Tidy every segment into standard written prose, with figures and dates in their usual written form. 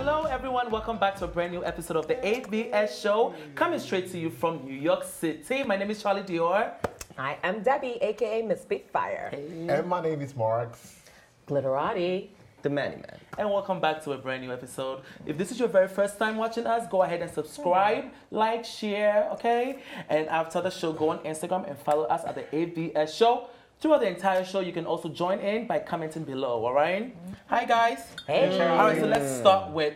Hello everyone, welcome back to a brand new episode of the ABS show, coming straight to you from New York City. My name is Charlie Dior. I am Debbie, aka Miss Spitfire. And my name is Marks. Glitterati. The Manny Man. And welcome back to a brand new episode. If this is your very first time watching us, go ahead and subscribe, like, share, okay? And after the show, go on Instagram and follow us at the ABS show. Throughout the entire show, you can also join in by commenting below, all right? Hi, guys. Hey. All right, so let's start with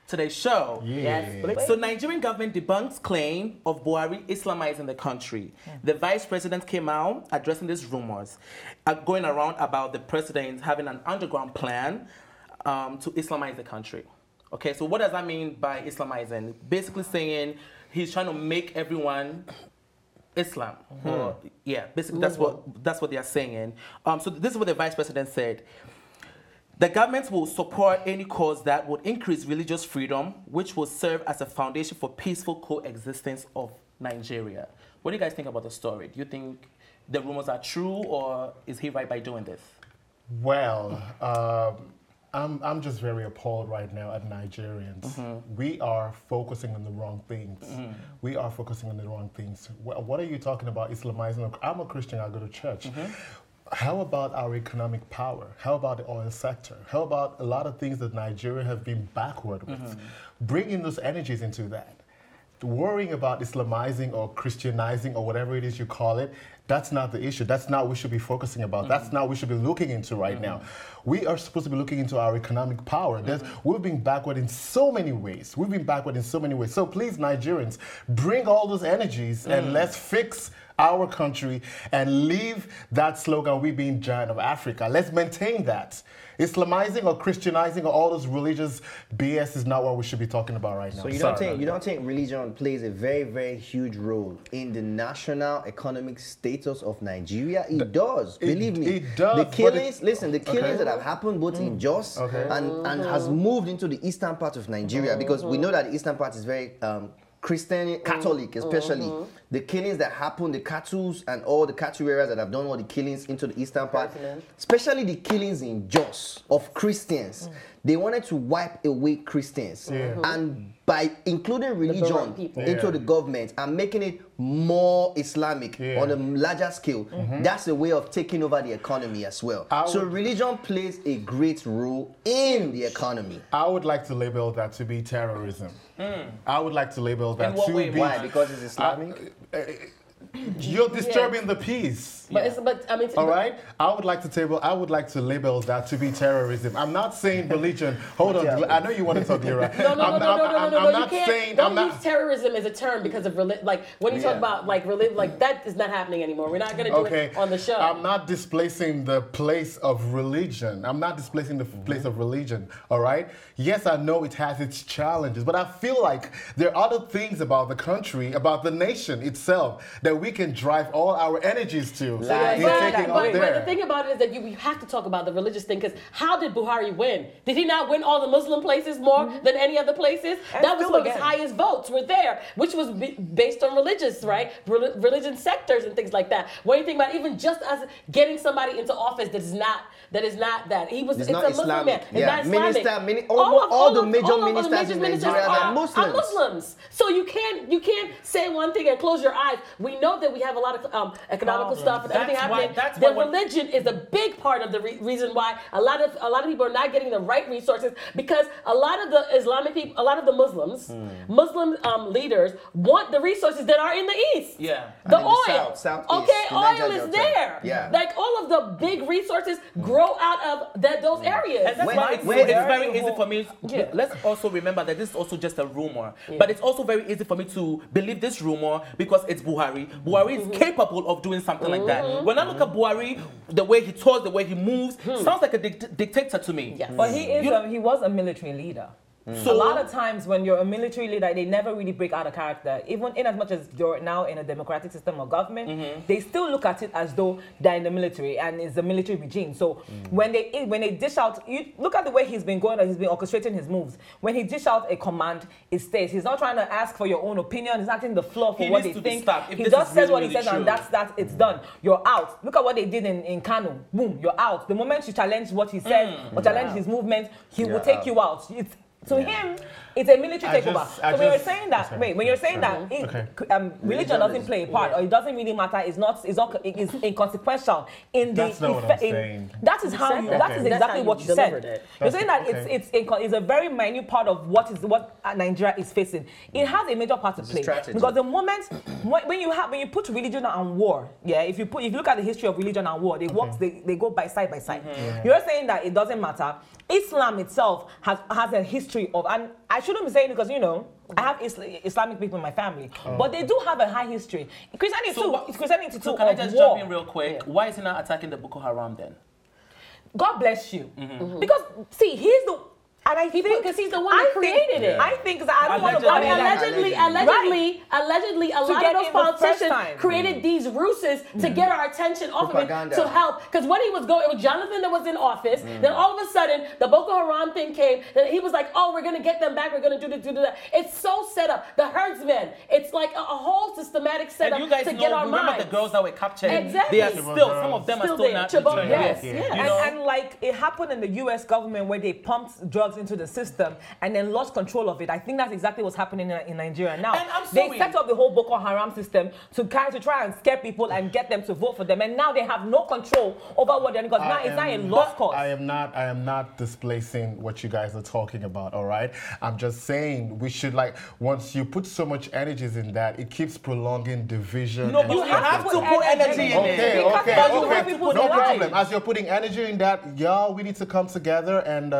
today's show. Yes. So Nigerian government debunks claim of Buhari Islamizing the country. The vice president came out addressing these rumors going around about the president having an underground plan to Islamize the country. Okay, so what does that mean by Islamizing? Basically saying he's trying to make everyone Islam. Or, yeah, basically that's what they are saying. So this is what the vice president said. The government will support any cause that would increase religious freedom, which will serve as a foundation for peaceful coexistence of Nigeria. What do you guys think about the story? Do you think the rumors are true, or is he right by doing this? Well, I'm just very appalled right now at Nigerians. We are focusing on the wrong things. We are focusing on the wrong things. What are you talking about, Islamizing? I'm a Christian, I go to church. How about our economic power? How about the oil sector? How about a lot of things that Nigeria have been backward with? Bringing those energies into that. Worrying about Islamizing or Christianizing or whatever it is you call it, that's not the issue. That's not what we should be focusing about. That's not what we should be looking into right now. We are supposed to be looking into our economic power. We've been backward in so many ways. So please, Nigerians, bring all those energies and let's fix our country and leave that slogan, we being giant of Africa. Let's maintain that. Islamizing or Christianizing or all those religious BS is not what we should be talking about right now. So you don't think religion plays a very, very huge role in the national economic status of Nigeria? It does. Believe me. It does. The killings, the killings that have happened both in Jos and has moved into the eastern part of Nigeria, because we know that the eastern part is very Christian, Catholic especially. The killings that happen, the cattle and all the cattle areas that have done all the killings into the eastern part, especially the killings in Jos of Christians. They wanted to wipe away Christians. And by including religion into the government and making it more Islamic on a larger scale, that's a way of taking over the economy as well. So religion plays a great role in the economy. I would like to label that to be terrorism. I would like to label that to be... Why? Because it's Islamic? You're disturbing the peace. But I mean, all right. I would like to label that to be terrorism. I'm not saying religion. Hold on. I know you want to talk here. Right? No. Don't use terrorism as a term because of religion. Like when you talk about like religion, like that is not happening anymore. We're not going to do it on the show. I'm not displacing the place of religion. All right. Yes, I know it has its challenges, but I feel like there are other things about the country, about the nation itself, that we can drive all our energies to. But the thing about it is that you have to talk about the religious thing, because how did Buhari win? Did he not win all the Muslim places more than any other places? That was one of his highest votes were there, which was based on religious, right? Religion sectors and things like that. What do you think about even just as getting somebody into office that is not that? He was it's not a Muslim man. It's not Islamic. All the major ministers in Nigeria are Muslims. So you can't say one thing and close your eyes. We know that we have a lot of economical stuff and everything happening. Religion is a big part of the reason why a lot of people are not getting the right resources, because a lot of the Islamic people, a lot of the Muslim leaders want the resources that are in the east. Yeah, the oil. Southeast, oil is there. Yeah, like all of the big resources grow out of those areas. And that's why it's very easy for me. Let's also remember that this is also just a rumor, but it's also very easy for me to believe this rumor because it's Buhari. Buhari is capable of doing something like that. When I look at Buhari, the way he talks, the way he moves, sounds like a dictator to me. Yes. But he was a military leader. So a lot of times when you're a military leader, they never really break out of character. Even in as much as you're now in a democratic system of government, they still look at it as though they're in the military and it's a military regime. So when they dish out, you look at the way he's been going, he's been orchestrating his moves. When he dish out a command, it stays. He's not trying to ask for your own opinion. He's not taking the floor for what they think. He just says what he says, and that's it's done. You're out. Look at what they did in Kano. Boom, you're out. The moment you challenge what he said or challenge his movement, he will take you out. To him, it's a military takeover. So when you're saying that, religion doesn't play a part, or it doesn't really matter, it's inconsequential in the That's not what I'm saying. That is how you. That is exactly what you said. You're saying that it's a very minute part of what Nigeria is facing. It has a major part to play because the moment when you put religion and war, if you look at the history of religion and war, they go by side by side. You're saying that it doesn't matter. Islam itself has a history of, and I shouldn't be saying it because I have Islamic people in my family, but they do have a high history. Christianity too. So can I just jump in real quick? Why is he not attacking the Boko Haram then? God bless you, because see, he's the. And I think because he's the one that created it. I think that I don't want to go allegedly, a lot of those politicians created these ruses to get our attention off of it to help. Because when he was going, it was Jonathan that was in office. Then all of a sudden, the Boko Haram thing came. Then he was like, "Oh, we're gonna get them back. We're gonna do this, do that." It's so set up. The herdsmen. It's like a whole systematic setup to get our minds. Remember the girls that were captured? Exactly. They are still. Some of them are still not returned. Yes. And like it happened in the U.S. government where they pumped drugs into the system and then lost control of it. I think that's exactly what's happening in Nigeria now. They set up the whole Boko Haram system to try and scare people and get them to vote for them, and now they have no control over what they're doing because now it's not a lost cause. I am not displacing what you guys are talking about, all right? I'm just saying we should, once you put so much energies in that, it keeps prolonging division. No, but you have to put energy in it. Okay. No problem. As you're putting energy in that, we need to come together and,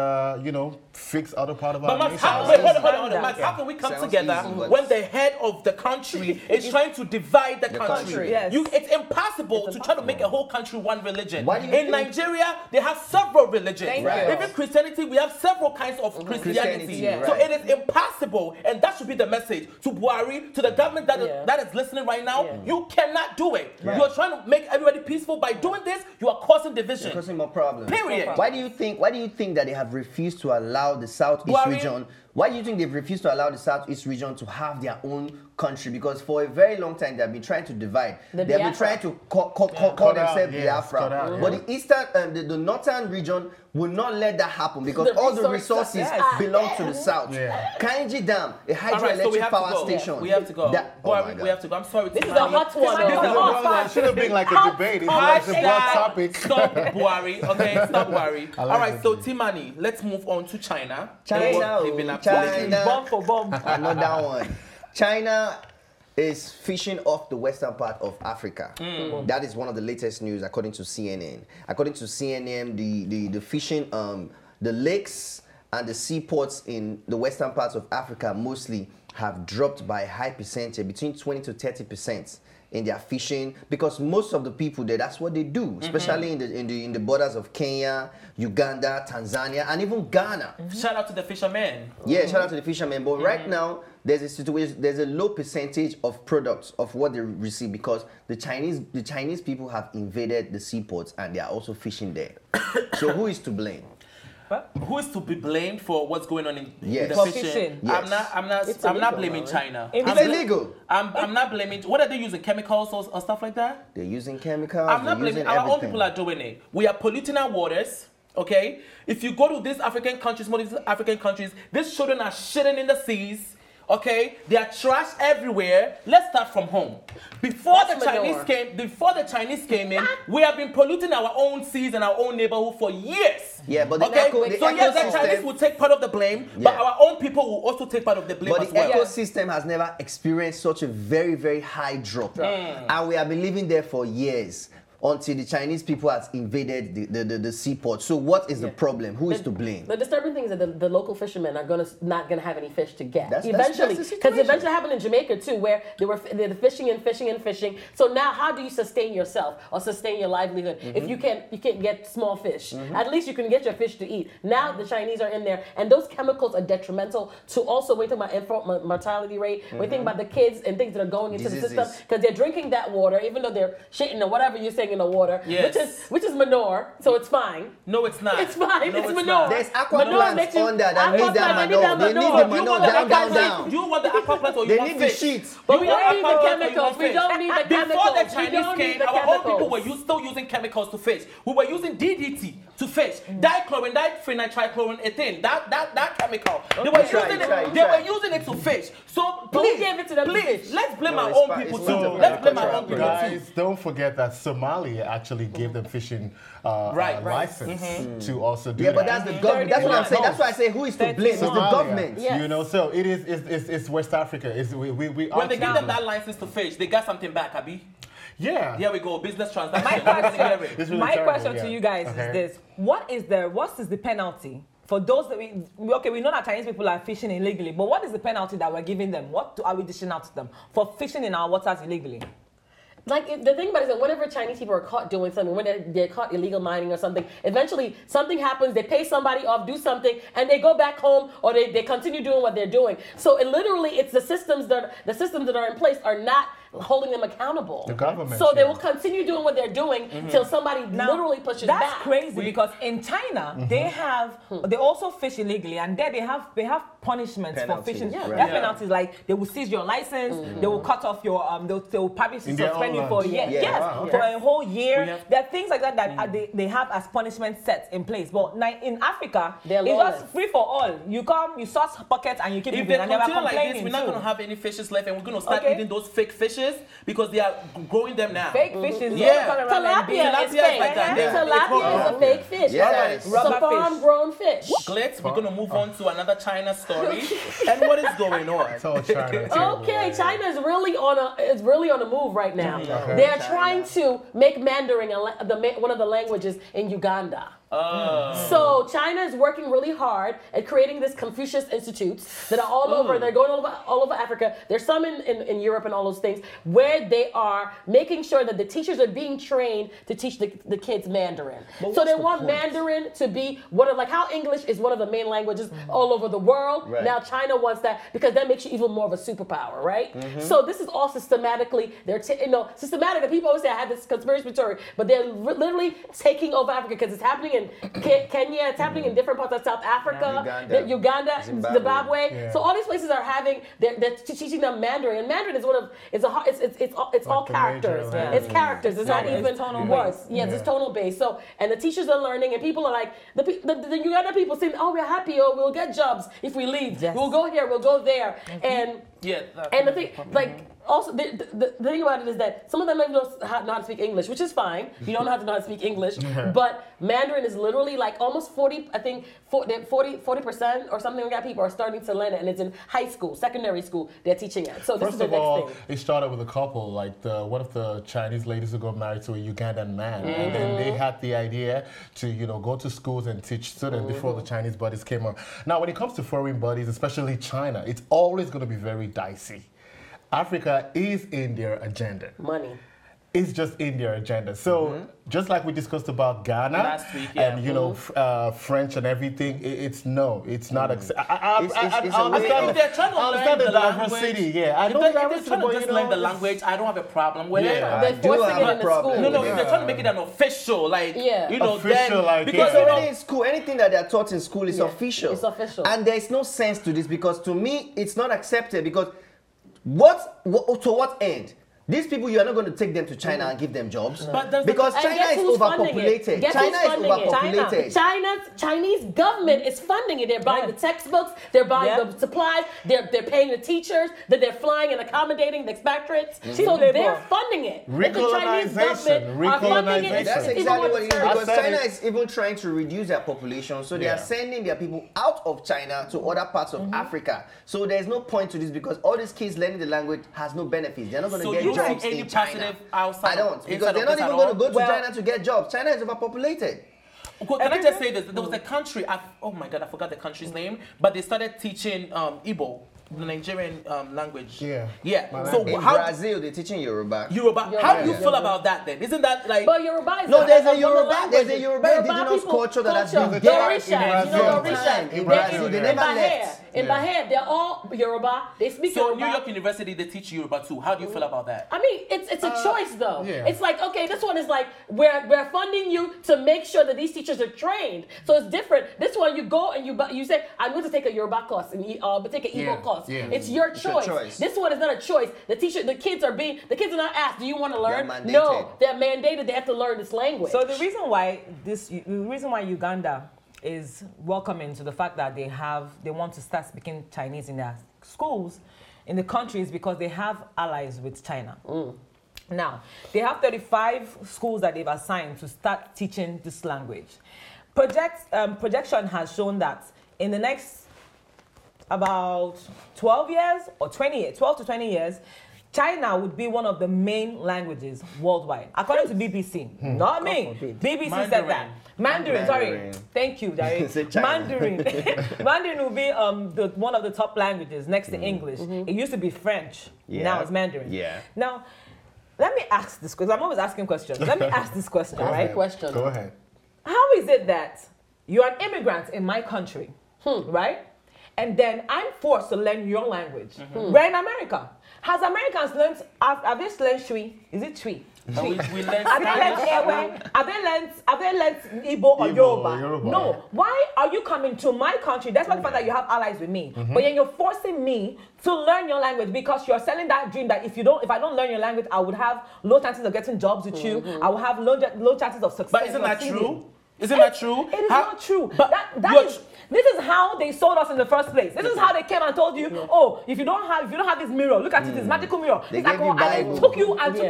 fix other part of our nation. Hold on. Max, how can we come together when the head of the country is trying to divide the country? Yes. It's impossible to try to make a whole country one religion. In Nigeria, they have several religions. Even Christianity, we have several kinds of Christianity. So it is impossible, and that should be the message to Buhari, to the government that is listening right now. You cannot do it. You are trying to make everybody peaceful. By doing this, you are causing division. You're causing more problems. Period. Why do you think that they have refused to allow the Southeast region? Why do you think they've refused to allow the Southeast region to have their own country? Because for a very long time they've been trying to divide. They've been trying to call themselves Biafra. But the eastern, the northern region will not let that happen because all the resources belong to the south. Kainji Dam, a hydroelectric power station. We have to go. We have to go. I'm sorry. This is a hot one. It should have been like a debate. It's a broad topic. Stop Buhari. Okay, stop Buhari. All right, so Timani, let's move on to China. Bomb for bomb. Another one. China is fishing off the western part of Africa. That is one of the latest news according to CNN. According to CNN, the fishing, the lakes and the seaports in the western parts of Africa mostly have dropped by a high percentage, between 20 to 30%. In their fishing, because most of the people there, that's what they do, especially in the borders of Kenya, Uganda, Tanzania, and even Ghana. Shout out to the fishermen. Yeah, shout out to the fishermen. But right now, there's a situation. There's a low percentage of products of what they receive because the Chinese people have invaded the seaports and they are also fishing there. So who is to blame? Who is to be blamed for what's going on in the fishing? Yes. I'm not blaming China. It's illegal. I'm not blaming. What are they using? Chemicals or stuff like that? They're using chemicals. I'm not blaming. Our own people are doing it. We are polluting our waters. Okay. If you go to these African countries, most of these African countries, these children are shitting in the seas. Okay, there are trash everywhere. Let's start from home. Before the Chinese came in, we have been polluting our own seas and our own neighborhood for years. Yeah, but the Chinese will take part of the blame, but our own people will also take part of the blame as well. But the ecosystem has never experienced such a very, very high drop, and we have been living there for years. Until the Chinese people has invaded the seaport. So what is the problem? Who is to blame? The disturbing thing is that the local fishermen are not gonna have any fish to get eventually. Because eventually happened in Jamaica too, where they're fishing and fishing and fishing. So now, how do you sustain yourself or sustain your livelihood if you can't get small fish? At least you can get your fish to eat. Now the Chinese are in there, and those chemicals are detrimental to also. We're talking about infant mortality rate. We're thinking about the kids and things that are going into the system because they're drinking that water, even though they're shitting or whatever you're saying. thing in the water, which is manure, so it's fine. No, it's not. It's fine. No, it's it's manure. not. There's aqua plants on there that need that manure. They need the manure down. Do you want the aqua plant or you They want need the fish? sheets. But we You want don't need the aqua plant or you chemicals. want We fish? don't need the chemicals. Before the We Chinese don't came, need the our own people chemicals. were still using chemicals to fish. We were using DDT to fish. Dichlorine, diphenyltrichloroethane, that chemical. They were using it to fish. So But we please, gave it to them to fish. let's blame No, our it's own fine. people It's too. not Let's blame our agricultural own people too. Guys, don't forget that Somalia actually gave them fishing license to also do Yeah, that. but that's the government. That's what I'm saying. That's why I say who is to blame? It's the Somalia, government. Yes. You know, so it's West Africa. We When they give them that license to fish, they got something back, Abi. Yeah. Here we go, business transaction. It's really My terrible, question yeah. to you guys Okay. is this: what is the penalty for those that we know that Chinese people are fishing illegally, but what is the penalty that we're giving them? What are we dishing out to them for fishing in our waters illegally? Like the thing about it is that whenever Chinese people are caught doing something, when they're caught illegal mining or something, eventually something happens, they pay somebody off, do something, and they go back home or they continue doing what they're doing. So it's the systems that are in place are not holding them accountable. The government. So they will continue doing what they're doing until somebody literally pushes That's back. crazy because in China they also fish illegally, and there they have punishments Penalties, for fishing. right. They have penalties like they will seize your license, they will cut off your they will probably In their suspend own you for a land. year. Yeah. Yes, Wow, okay. for a whole year. We have- There are things like that they have as punishment set in place. But in Africa, They're it's lawless. just free for all. You come, you source pockets, and you keep If moving, they and they were continue like this, complaining we're not too. going to have any fishes left, and we're going to start Okay. eating those fake fishes because they are growing them now. Fake fishes. Yeah. Tilapia is Tilapia is fake. like that. Yeah. Tilapia is a fake fish. Yes. It's a Rubber fish. farm-grown fish. Glitz, we're going to move on to another China story. And what is going on? It's all China. Okay, China is really on a move right now. Okay. They're trying to make Mandarin one of the languages in Uganda. So China is working really hard at creating these Confucius institutes that are all over. They're going all over Africa. There's some in Europe and all those things where they are making sure that the teachers are being trained to teach the kids Mandarin. So they want Mandarin to be one of, like how English is one of the main languages all over the world. Right. Now China wants that because that makes you even more of a superpower, right? So this is all systematically. Systematic. And people always say I have this conspiracy theory, but they're literally taking over Africa because it's happening in Kenya, it's happening in different parts of South Africa, Uganda, Zimbabwe. Yeah. So all these places are having they're teaching them Mandarin, and Mandarin is it's all the characters. major language. It's characters. It's not It's even tonal words. based. Yes, it's tonal based. So and the teachers are learning, and people are like the Uganda people saying, "Oh, we're happy. Oh, we'll get jobs if we leave. Yes. We'll go here. We'll go there." And the thing, also, the thing about it is that some of them don't know how to speak English, which is fine. You don't have to know how to speak English. But Mandarin is literally like almost 40% or something like that. People are starting to learn it, and it's in high school, secondary school, they're teaching it. So this is First the of next all, thing. it started with a couple, like one of the Chinese ladies who got married to a Ugandan man, and then they had the idea to, go to schools and teach students before the Chinese buddies came on. Now, when it comes to foreign buddies, especially China, it's always going to be very dicey. Africa is in their agenda. Money. It's just in their agenda. So just like we discussed about Ghana Last week, and French and everything, it's not. It's I a way understand. If they're trying to I understand learn the the language, diversity. Yeah, I If know they're diversity, trying to but just learn the language, I don't have a problem with it. Yeah. They're I do forcing have it a in the problem. school. No, if they're trying to make it an official, Official, like, because It's already in school. Anything that they're taught in school is official. It's official. And there's no sense to this because to me, it's not accepted because to what end? These people, you are not going to take them to China and give them jobs. Because And China guess is who's funding it? overpopulated. Guess China who's is funding it? overpopulated. Chinese government is funding it. They're buying the textbooks, they're buying the supplies, they're paying the teachers, that they're flying and accommodating the expatriates. So they're funding it. The Chinese government are funding it. That's Even exactly with what it is the because said China it. is even trying to reduce their population, so they are sending their people out of China to other parts of Africa. So there's no point to this because all these kids learning the language has no benefits. They're not going to get jobs in China. Outside I don't because they're not even going to go to China to get jobs. China is overpopulated. Well, can I just say this? There was a country, oh my God, I forgot the country's name, but they started teaching Igbo, the Nigerian language. Yeah. So In how Brazil, they're teaching Yoruba. How do you feel about that then? Isn't that like... But Yoruba is No, there's a one of the Yoruba languages. indigenous culture that has been The there Orisha, in you know the Brazil. Orisha. In Brazil, They're they in never Bahia. left. In my head, they're all Yoruba. They speak Yoruba. So New York University, they teach Yoruba too. How do you feel about that? I mean, it's a choice though. Yeah. It's like, okay, this one is like, we're funding you to make sure that these teachers are trained. So it's different. This one, you go and you say, I'm going to take a Yoruba course and take an Igbo course. Yeah. It's your choice. This one is not a choice. The kids are not asked, do you want to learn? No, they're mandated. They have to learn this language. So the reason why Uganda is welcoming to the fact that they want to start speaking Chinese in their schools in the country is because they have allies with China. Now, they have 35 schools that they've assigned to start teaching this language. Projection has shown that in the next about 12 to 20 years, China would be one of the main languages worldwide, according to BBC. Not me. BBC said that. Mandarin, sorry. Thank you, Dari. Mandarin. Mandarin will be one of the top languages next to English. It used to be French. Now it's Mandarin. Now, let me ask this, because I'm always asking questions. Let me ask this question, right? Go ahead. How is it that you're an immigrant in my country, right? And then I'm forced to learn your language. We're in America. Has Americans learned, have they learned Shui? Is it Shui? We learned Have they learned Igbo or Yoruba? No. Why are you coming to my country? That's why the fact that you have allies with me. But then you're forcing me to learn your language because you're selling that dream that if I don't learn your language, I would have low chances of getting jobs with you. I will have low chances of success. But isn't that true? Isn't that true? It is not true. But this is how they sold us in the first place. This is how they came and told you, oh, if you don't have this mirror, look at it, this magical mirror. They like, gave you and they took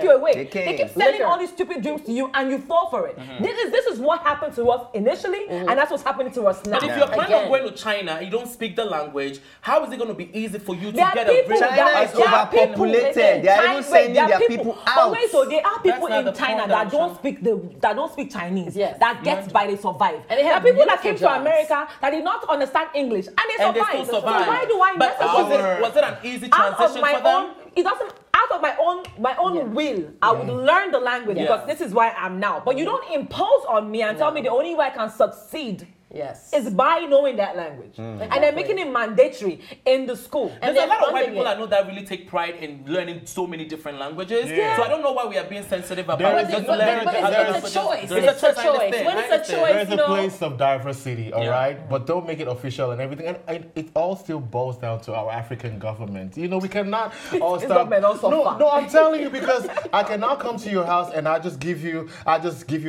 you away. They keep selling all these stupid dreams to you and you fall for it. This is what happened to us initially, and that's what's happening to us now. But if you're planning on going to China and you don't speak the language, how is it going to be easy for you to get a bridge? China is overpopulated. They are even sending their people out. But wait, so there are people in China that don't speak Chinese, that get by, they survive. And there are people that came to America that did not understand English, and they survive. So why do I invest? Was it an easy transition for them? It doesn't. Out of my own will, I would learn the language because this is where I am now. But you don't impose on me and tell me the only way I can succeed is by knowing that language. And they're making it mandatory in the school. And there's a lot of white people I know that really take pride in learning so many different languages. So I don't know why we are being sensitive about it. But it's a choice. It's a choice. When it's a choice, there's a place of diversity, all right? But don't make it official and everything. And it all still boils down to our African government. You know, we cannot all start. No, I'm telling you, because I cannot come to your house and I just give you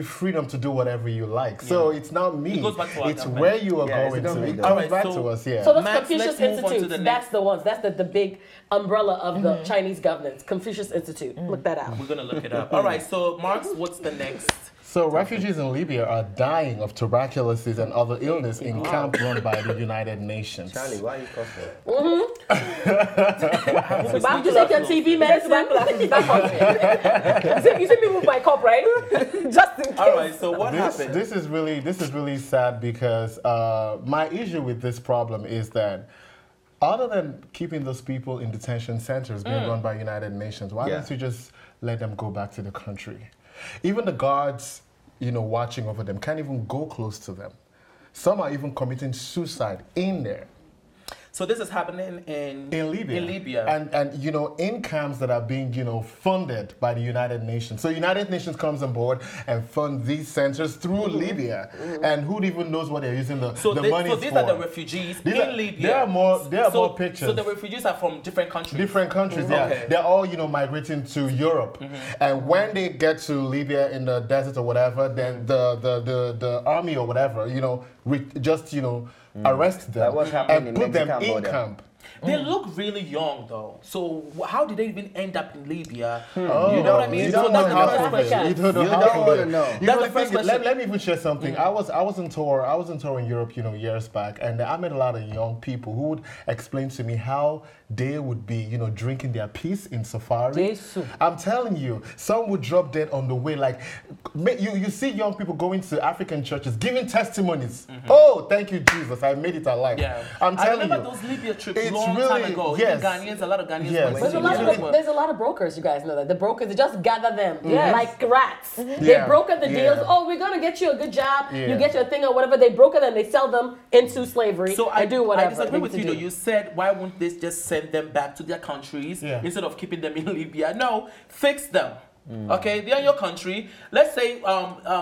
freedom to do whatever you like. So it's not me. It goes back to it's where you are going to. It comes back to us, So those Confucius Institutes, that's the ones. That's the big umbrella of the Chinese governance. Confucius Institute. Look that out. We're going to look it up. All right, so Marks, what's the next? So refugees in Libya are dying of tuberculosis and other illness in camp run by the United Nations. Charlie, why are you coughing? Did you take your TV medicine? You see me move my cup, right? Just in case. All right, so what happened? This is really sad because my issue with this problem is that other than keeping those people in detention centers being run by United Nations, why don't you just let them go back to the country? Even the guards, watching over them can't even go close to them. Some are even committing suicide in there. So this is happening in Libya. And in camps that are being, funded by the United Nations. So United Nations comes on board and fund these centers through Libya. And who even knows what they're using the money for? So these are the refugees in Libya. There are more pictures. So the refugees are from different countries? Different countries, yeah. Okay. They're all, migrating to Europe. And when they get to Libya in the desert or whatever, then the army or whatever, arrest them and put them in camp. They look really young, though. So how did they even end up in Libya? Oh, you know what I mean? You don't know how to know. That's the first question. Let me even share something. I was on tour in Europe, years back, and I met a lot of young people who would explain to me how they would be, drinking their peace in safari. Jesus. I'm telling you, some would drop dead on the way. Like, you see young people going to African churches, giving testimonies. Oh, thank you, Jesus, I made it alive. Yeah. I'm telling you. I remember those Libya trips long long really, time ago. yes. Even Ghanaians, a lot of Ghanaians. Yes. There's a lot of brokers, you guys know that. The brokers, they just gather them like rats. Yeah. They broker the deals. Oh, we're going to get you a good job. You get your thing or whatever. They broker them, they sell them into slavery. So I do whatever. I disagree with you though. You said, why won't this just send them back to their countries instead of keeping them in Libya? No, fix them. Okay, they're in your country. Let's say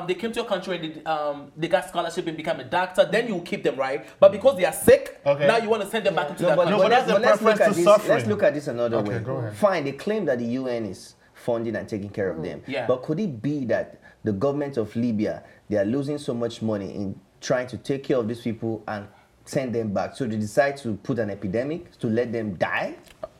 they came to your country and they got scholarship and become a doctor. Then you keep them, right? But because they are sick, now you want to send them back into their country. But that's the preference to suffering. Let's look at this another way. Go ahead. Fine, they claim that the UN is funding and taking care of them. Yeah. But could it be that the government of Libya, they are losing so much money in trying to take care of these people and send them back? So they decide to put an epidemic to let them die?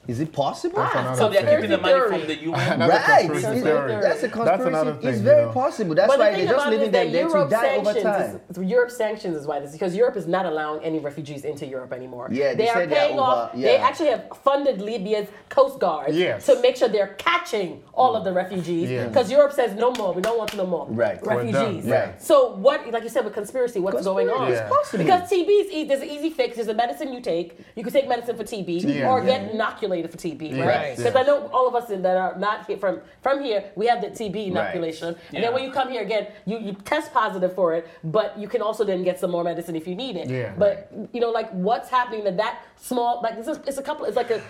Is it possible? So they're keeping the money from the UN. Right. That's a conspiracy. another thing, it's very possible. That's why they're just leaving them there to die over time. Europe sanctions is why this, because Europe is not allowing any refugees into Europe anymore. Yeah, they are paying off. They actually have funded Libya's Coast Guard to make sure they're catching all of the refugees. Because Europe says no more. We don't want no more refugees. Right. So what, like you said, with conspiracy, what's going on? It's possible. Because TB is there's an easy fix. There's a medicine you take. You can take medicine for TB or get inoculated for TB, right? Because I know all of us that are not here from here, we have the TB inoculation, and then when you come here again, you test positive for it, but you can also then get some more medicine if you need it. Yeah. But you know, like what's happening that small, like it's a couple, it's like a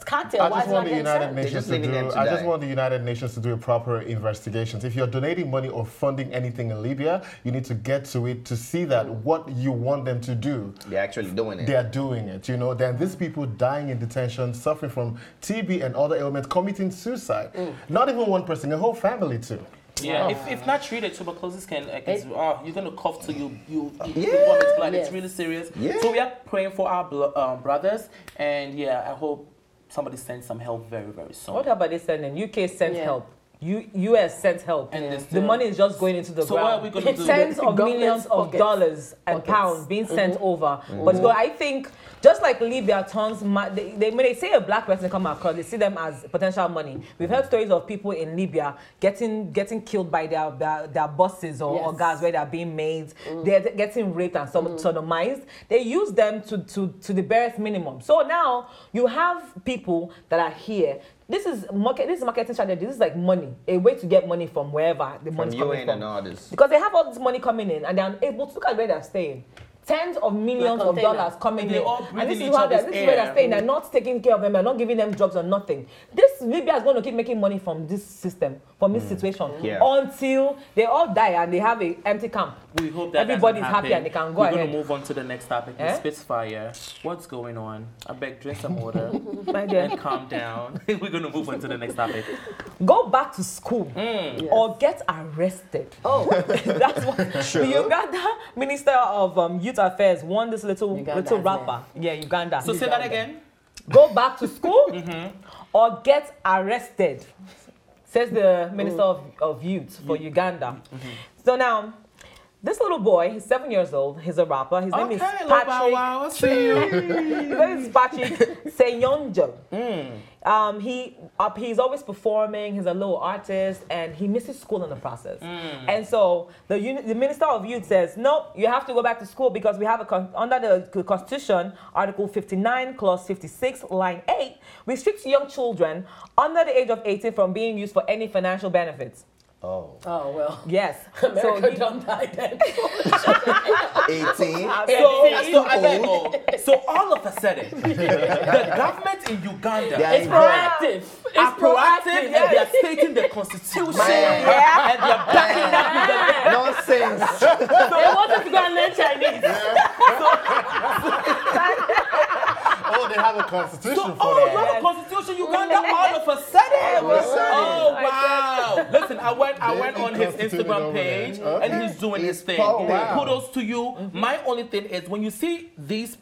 cocktail. I just want the United Nations to do. I just want the United Nations to do a proper investigations. If you're donating money or funding anything in Libya, you need to get to it to see that what you want them to do. They're actually doing it. They are doing it. You know, then these people dying in detention, suffering from TB and other ailments, committing suicide. Not even one person, a whole family too. Yeah, if not treated, tuberculosis can you're gonna cough till you vomit blood. It's really serious. Yeah. So we are praying for our brothers, and I hope somebody sends some help very, very soon. What about they sending? UK sent help. US sent help. And the money is just going into the ground. So what are we going to do? Tens of millions of dollars and pounds being sent over. But I think just like Libya turns, when they say a black person come across, they see them as potential money. We've heard stories of people in Libya getting killed by their bosses or guys where they're being made. They're getting raped and sodomized. They use them to the barest minimum. So now you have people that are here. This is marketing strategy. This is like money, a way to get money from wherever the money's coming from. And others. Because they have all this money coming in and they're unable to look at where they're staying. Tens of millions of dollars coming in. And this is where they're staying. They're not taking care of them. They're not giving them jobs or nothing. This Libya is going to keep making money from this system, from this situation, until they all die and they have an empty camp. We hope that everybody's happy and they can go ahead. We're going to move on to the next topic. The Spitfire. What's going on? I beg, drink some water and calm down. We're going to move on to the next topic. Go back to school or get arrested. Oh, that's what the Uganda Minister of Youth Affairs won this little rapper. Yeah, Uganda. So say that again. Go back to school or get arrested, says the Minister of Youth for Uganda. So now, this little boy, he's 7 years old. He's a rapper. His name is Patrick. His name is Patrick Seyonjo. He's always performing. He's a little artist, and he misses school in the process. And so the Minister of Youth says, no, you have to go back to school because we have under the Constitution, Article 59, Clause 56, Line 8, restricts young children under the age of 18 from being used for any financial benefits. Oh well. Yes. America don't die then. 18. So all of a sudden, the government in Uganda is proactive. Are proactive. And they are stating the Constitution and they are backing up with the nonsense. They want us to go and learn Chinese. Oh, they have a constitution for that. Oh, you have a constitution, Uganda, all of a sudden. Oh, wow. Listen, I went on his Instagram page and he's doing his thing. Kudos to you. My only thing is when you see these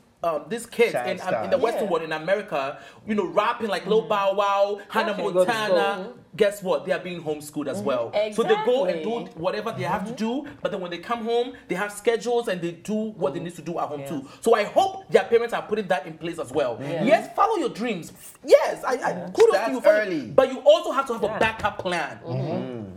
kids in the Western world, in America, rapping like Lil Bow Wow, Hannah Montana, guess what? They are being homeschooled as well. Exactly. So they go and do whatever they have to do, but then when they come home, they have schedules and they do what they need to do at home too. So I hope their parents are putting that in place as well. Yes, follow your dreams. Yes, kudos to you. Early. But you also have to have a backup plan.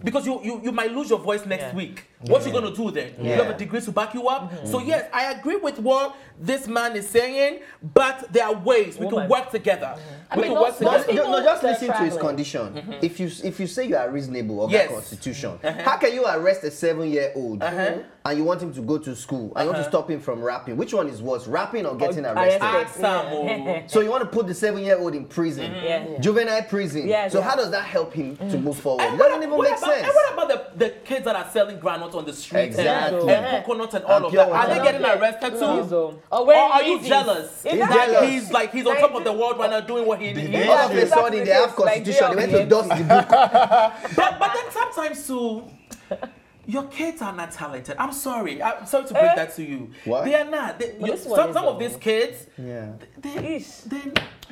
Because you might lose your voice next week. What you gonna do then? You have a degree to back you up. So yes, I agree with what this man is saying, but there are ways we can work together. We can work together. No, just listen to his condition. If you say you are reasonable of that constitution, how can you arrest a 7-year-old and you want him to go to school and you want to stop him from rapping? Which one is worse, rapping or getting arrested? So you want to put the 7-year-old in prison, juvenile prison. So how does that help him to move forward? It doesn't even make sense. And what about the kids that are selling granules on the street Exactly. and coconuts and all of that? Are they getting arrested too? Or are you jealous? He's on top of the world right now doing what he needs. All of a sudden they have constitution. They went to dust the book. But then sometimes too, your kids are not talented. I'm sorry to bring that to you. What? They are not. Some of these kids, they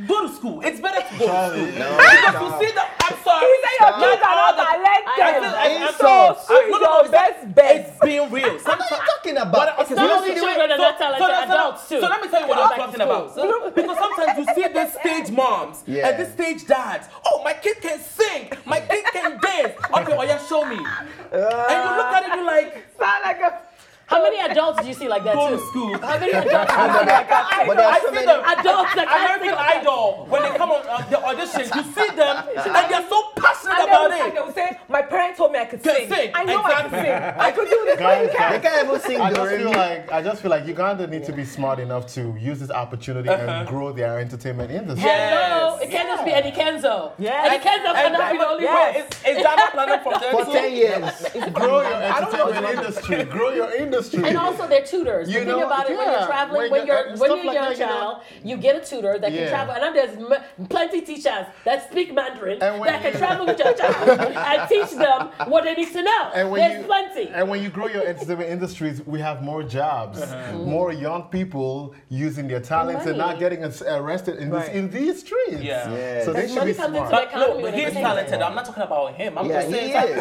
go to school. It's better to go to school. Because you see them. I'm sorry. He said your kids are not talented. So sweet. Your best bet. It's being real. What are you talking about? It's not only children are not talented, adults too. So let me tell you what I'm talking about. Because sometimes you see these stage moms and these stage dads. Oh, my kid can sing. My kid can dance. Okay, well, yeah, show me. And you look at it, you're like, sound like a. How many adults do you see like that go too? to school. How many adults do you see like that? I see them. Adults that American Idol, when they come on the auditions, you see them and they're so passionate about it. They will say, my parents told me I could sing. I know I could sing. I could do this. Guys, They can't even sing. I just feel like Uganda need to be smart enough to use this opportunity and grow their entertainment industry. No, it can't just be Eddie Kenzo. Eddie Kenzo cannot be the only one. Is that planning for them? For 10 years. Grow your entertainment industry. Grow your industry. And also they're tutors. The thing about it, when you're traveling, when you're a young child, you get a tutor that can travel. And there's plenty teachers that speak Mandarin that can travel with your child and teach them what they need to know. There's plenty. And when you grow your entertainment industries, we have more jobs, more young people using their talents and not getting arrested in these streets. So they should be smart. Look, he's talented. I'm not talking about him. I'm just saying.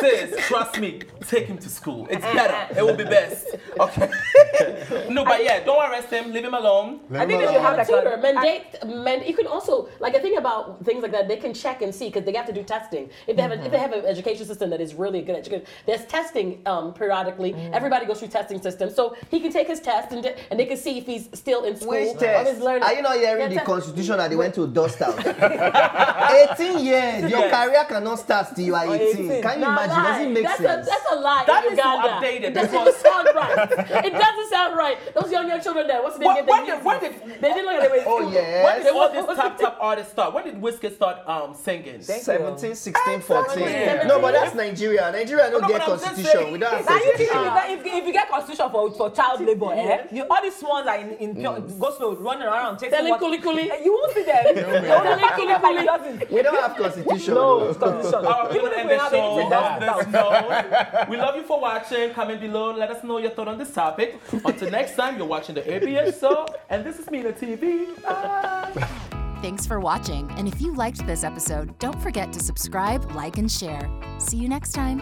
Sis, trust me. Take him to school. It's better. It will be best. Okay. No, but don't arrest him. Leave him alone. I think they should have a tutor. You can also, like, the thing about things like that, they can check and see because they have to do testing. If they have an education system that is really good education, there's testing periodically. Everybody goes through testing systems, so he can take his test and they can see if he's still in school. Which or test? his learning. Are you not hearing the constitution that they went to dust out? 18 years. Your career cannot start till you are 18. Can you imagine? Doesn't make sense. That's a lie. That is Uganda. updated. It doesn't sound right. It doesn't sound right. Those young children there, what's the name? They didn't look at it. Oh, yes. When did all these top artists start? When did Wizkid start singing? 17, 16, 14. No, but that's Nigeria. Nigeria don't get constitution. We don't have constitution. If you get constitution for child labor, all these swans are in go slow, running around, chasing what. You won't see them. We don't have constitution. No, constitution. Even if we have anything, we love you for watching. Comment below. Let us know your thought on this topic. Until next time, you're watching the ABS show, and this is MinaTV. Bye. Thanks for watching. And if you liked this episode, don't forget to subscribe, like, and share. See you next time.